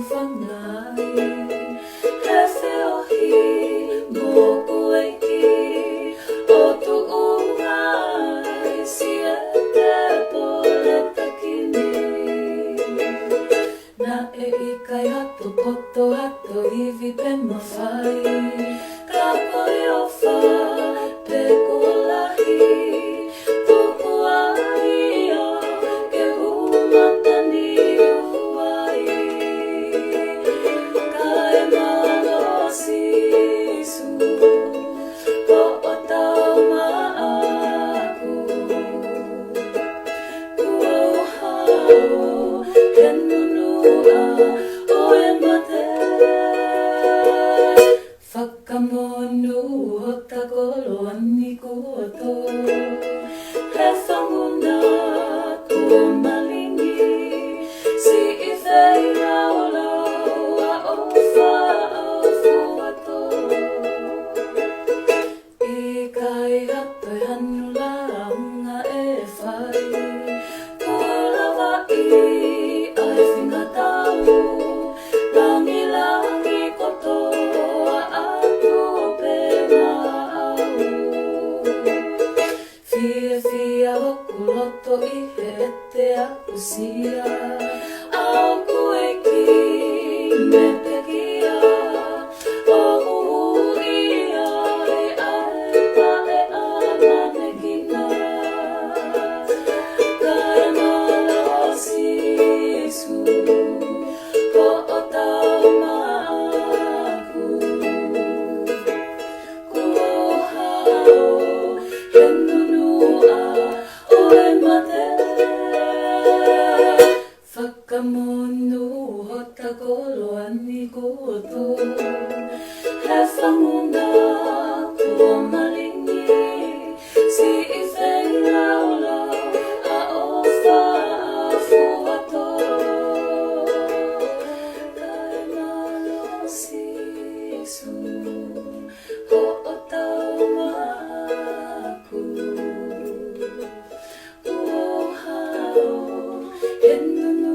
whangai he whiohi mōku eiki o tu ungai sia te pole takini na e I kai hato poto hato iwi pe mawhai ka koi o wha pe kulahi tuku aia ke humatani uai ka e malo sisu ko o tau maaku kua hao he nunua o e mate whakamonu o takolo ani kuoto he whanguna kua malingi si I whai raulau a o wha au fuato I kai hato e hanu launga e whai kua lawa I ai whinga tau langi langi kotoa atu pe mau Fia fia hoku loto I he ete aku sia au kueki me pekia o huia e ae tae anane kina ka e malo sisu ko o tau maaku kua hao he nunua o e mate whakamonu o takolo ani kuoto he whanguna kua malingi si I whai raulau a o wha a fuato ka e malo sisu ko o tau maaku kua hao he nunua